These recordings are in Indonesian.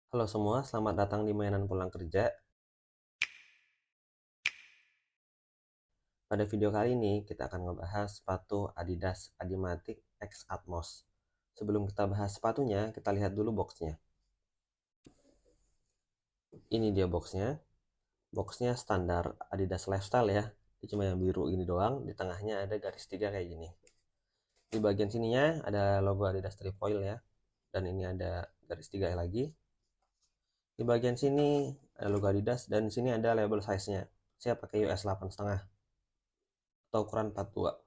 Halo semua, selamat datang di Mainan Pulang Kerja. Pada video kali ini kita akan ngebahas sepatu Adidas Adimatic X Atmos. Sebelum kita bahas sepatunya, kita lihat dulu boxnya. Ini dia boxnya. Boxnya standar Adidas Lifestyle ya. Ini cuma yang biru ini doang, di tengahnya ada garis 3 kayak gini. Di bagian sininya ada logo Adidas Trefoil ya. Dan ini ada garis 3 lagi. Di bagian sini ada logo Adidas dan di sini ada label size-nya. Saya pakai US 8,5 atau ukuran 42.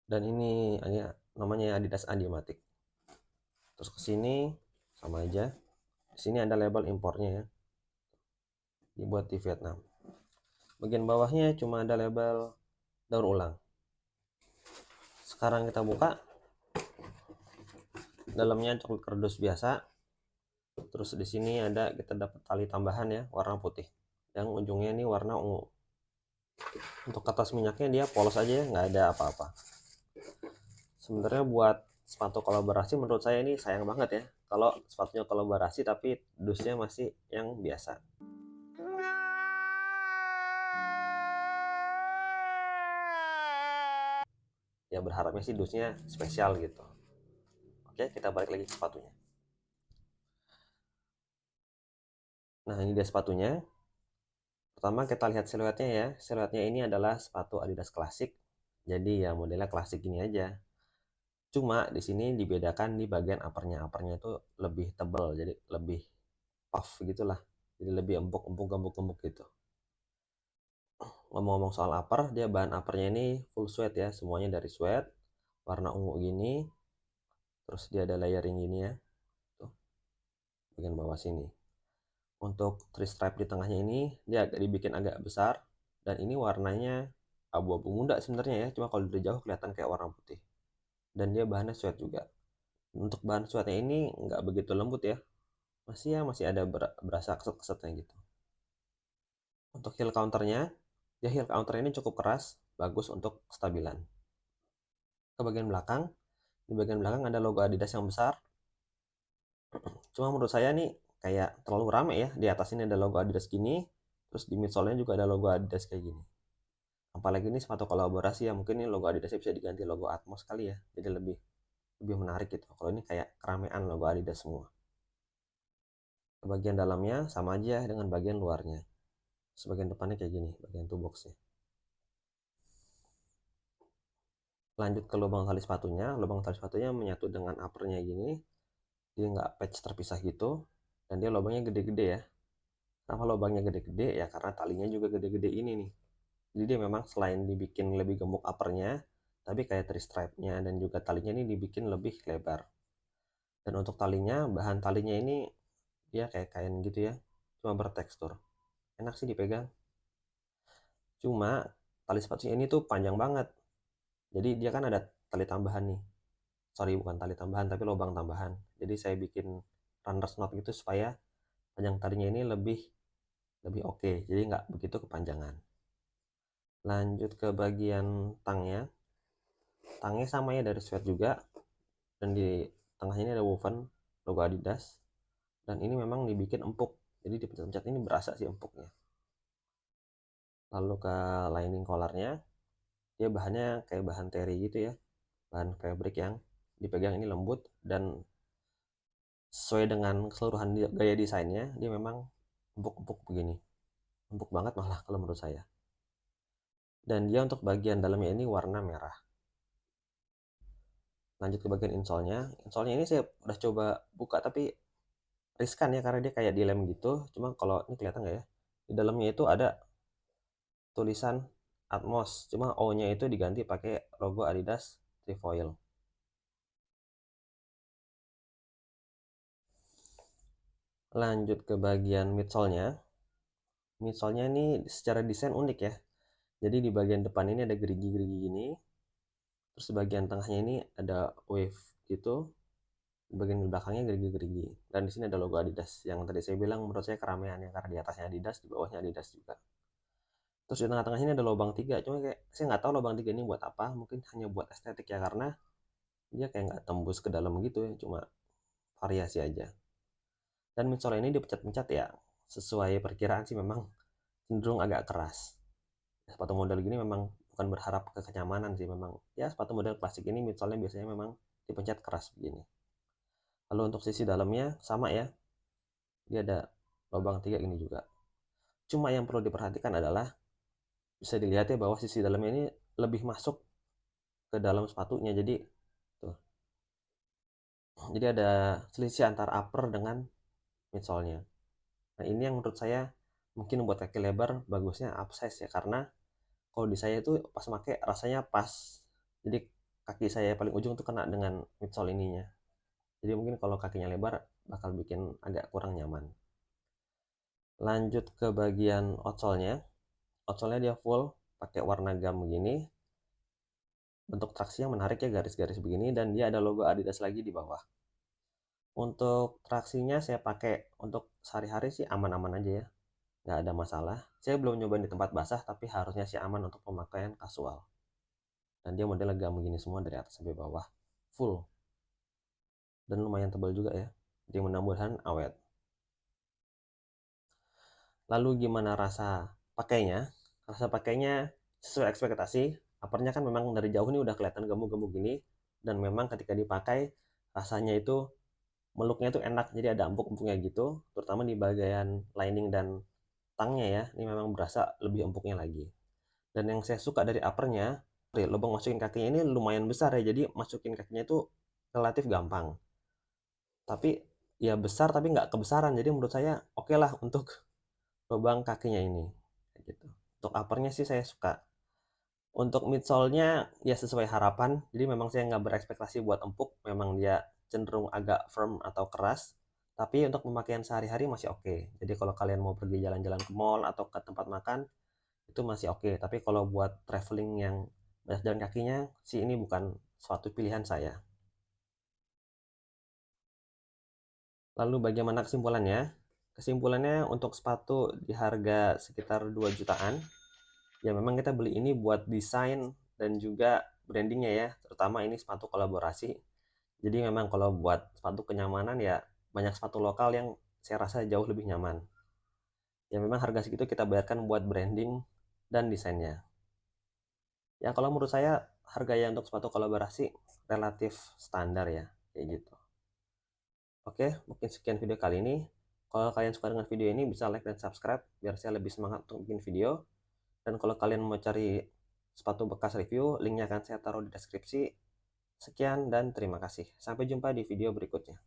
Dan ini namanya Adidas Adimatic. Terus ke sini sama aja. Di sini ada label impornya ya. Dibuat di Vietnam. Bagian bawahnya cuma ada label daur ulang. Sekarang kita buka. Dalamnya coklat kardus biasa. Terus di sini ada kita dapat tali tambahan ya, warna putih. Yang ujungnya ini warna ungu. Untuk kertas minyaknya dia polos aja ya, nggak ada apa-apa. Sebenarnya buat sepatu kolaborasi menurut saya ini sayang banget ya. Kalau sepatunya kolaborasi tapi dusnya masih yang biasa. Ya berharapnya sih dusnya spesial gitu. Oke, kita balik lagi ke sepatunya. Nah, ini dia sepatunya. Pertama kita lihat siluetnya ya. Siluetnya ini adalah sepatu Adidas klasik. Jadi ya modelnya klasik gini aja. Cuma di sini dibedakan di bagian uppernya. Uppernya itu lebih tebal, jadi lebih puff gitulah. Jadi lebih empuk-empuk, gembuk-gembuk gitu. Ngomong-ngomong soal upper, dia bahan uppernya ini full suede ya. Semuanya dari suede. Warna ungu gini. Terus dia ada layering gini ya. Tuh, bagian bawah sini. Untuk three stripe di tengahnya ini dia dibikin agak besar dan ini warnanya abu-abu muda sebenarnya ya, cuma kalau dari jauh kelihatan kayak warna putih. Dan dia bahannya suede juga. Untuk bahan suede ini nggak begitu lembut ya, masih ada berasa keset-kesetnya gitu. Untuk heel counternya, ya heel counter ini cukup keras, bagus untuk kestabilan. Ke bagian belakang, di bagian belakang ada logo Adidas yang besar. Cuma menurut saya nih kayak terlalu rame ya. Di atas ini ada logo Adidas gini, terus di midsole-nya juga ada logo Adidas kayak gini. Apalagi ini sepatu kolaborasi ya, mungkin ini logo Adidas bisa diganti logo Atmos kali ya, jadi lebih lebih menarik gitu. Kalau ini kayak keramaian logo Adidas semua. Bagian dalamnya sama aja dengan bagian luarnya. Sebagian depannya kayak gini, bagian toe boxnya. Lanjut ke lubang tali sepatunya. Lubang tali sepatunya menyatu dengan uppernya gini, dia nggak patch terpisah gitu. Dan dia lubangnya gede-gede ya. Kenapa lubangnya gede-gede ya, karena talinya juga gede-gede ini nih. Jadi dia memang selain dibikin lebih gemuk uppernya, tapi kayak three stripe-nya dan juga talinya ini dibikin lebih lebar. Dan untuk talinya, bahan talinya ini dia kayak kain gitu ya, cuma bertekstur. Enak sih dipegang. Cuma tali sepatunya ini tuh panjang banget. Jadi dia kan ada tali tambahan nih. Sorry, bukan tali tambahan tapi lubang tambahan. Jadi saya bikin runner's knot gitu supaya panjang talinya ini lebih lebih oke. Jadi nggak begitu kepanjangan. Lanjut ke bagian tangnya. Tangnya sama ya dari sweat juga. Dan di tengahnya ini ada woven logo Adidas. Dan ini memang dibikin empuk. Jadi dipencet-pencet ini berasa sih empuknya. Lalu ke lining collarnya, dia bahannya kayak bahan teri gitu ya, bahan fabric yang dipegang ini lembut dan sesuai dengan keseluruhan gaya desainnya dia memang empuk-empuk begini, empuk banget malah kalau menurut saya. Dan dia untuk bagian dalamnya ini warna merah. Lanjut ke bagian insole-nya ini saya udah coba buka tapi riskan ya karena dia kayak dilem gitu. Cuma kalau ini kelihatan nggak ya, di dalamnya itu ada tulisan Atmos, cuma O-nya itu diganti pakai logo Adidas Trefoil. Lanjut ke bagian midsole-nya. Midsole-nya ini secara desain unik ya. Jadi di bagian depan ini ada gerigi-gerigi gini. Terus di bagian tengahnya ini ada wave gitu. Di bagian belakangnya gerigi-gerigi. Dan di sini ada logo Adidas. Yang tadi saya bilang menurut saya keramaian ya. Karena di atasnya Adidas, di bawahnya Adidas juga. Terus di tengah-tengahnya ini ada lubang 3. Cuma kayak saya nggak tahu lubang 3 ini buat apa. Mungkin hanya buat estetik ya. Karena dia kayak nggak tembus ke dalam gitu ya. Cuma variasi aja. Dan midsole ini dipencet-pencet ya, sesuai perkiraan sih memang cenderung agak keras. Sepatu model gini memang bukan berharap ke kenyamanan sih, memang ya sepatu model klasik ini midsole-nya biasanya memang dipencet keras begini. Lalu untuk sisi dalamnya sama ya, dia ada lubang 3 ini juga. Cuma yang perlu diperhatikan adalah bisa dilihat ya bahwa sisi dalamnya ini lebih masuk ke dalam sepatunya. Jadi tuh. Jadi ada selisih antara upper dengan midsole-nya. Nah, ini yang menurut saya mungkin buat kaki lebar bagusnya upsize ya, karena kalau di saya itu pas pakai rasanya pas. Jadi kaki saya paling ujung tuh kena dengan midsole ininya. Jadi mungkin kalau kakinya lebar bakal bikin agak kurang nyaman. Lanjut ke bagian outsole-nya. Outsole-nya dia full pakai warna gam begini. Bentuk traksinya menarik ya, garis-garis begini, dan dia ada logo Adidas lagi di bawah. Untuk traksinya saya pakai untuk sehari-hari sih aman-aman aja ya, nggak ada masalah. Saya belum nyobain di tempat basah, tapi harusnya sih aman untuk pemakaian kasual. Dan dia modelnya gam begini semua dari atas sampai bawah, full. Dan lumayan tebal juga ya, jadi mudah-mudahan awet. Lalu gimana rasa pakainya? Rasa pakainya sesuai ekspektasi. Uppernya kan memang dari jauh ini udah kelihatan gemuk-gemuk gini, dan memang ketika dipakai rasanya itu meluknya itu enak, jadi ada empuk-empuknya gitu, terutama di bagian lining dan tangnya ya, ini memang berasa lebih empuknya lagi. Dan yang saya suka dari uppernya, lubang masukin kakinya ini lumayan besar ya, jadi masukin kakinya itu relatif gampang. Tapi ya besar tapi nggak kebesaran, jadi menurut saya oke lah untuk lubang kakinya ini. Gitu. Untuk uppernya sih saya suka. Untuk midsole-nya ya sesuai harapan, jadi memang saya nggak berekspektasi buat empuk, memang dia cenderung agak firm atau keras, tapi untuk pemakaian sehari-hari masih oke. Jadi kalau kalian mau pergi jalan-jalan ke mall atau ke tempat makan, itu masih oke. Tapi kalau buat traveling yang banyak jalan kakinya, sih ini bukan suatu pilihan saya. Lalu bagaimana kesimpulannya? Kesimpulannya untuk sepatu di harga sekitar 2 jutaan, ya memang kita beli ini buat desain dan juga brandingnya ya, terutama ini sepatu kolaborasi. Jadi memang kalau buat sepatu kenyamanan ya banyak sepatu lokal yang saya rasa jauh lebih nyaman. Ya memang harga segitu kita bayarkan buat branding dan desainnya. Ya kalau menurut saya harganya untuk sepatu kolaborasi relatif standar ya, kayak gitu. Oke, mungkin sekian video kali ini. Kalau kalian suka dengan video ini bisa like dan subscribe biar saya lebih semangat untuk bikin video. Dan kalau kalian mau cari sepatu bekas review, linknya akan saya taruh di deskripsi. Sekian dan terima kasih. Sampai jumpa di video berikutnya.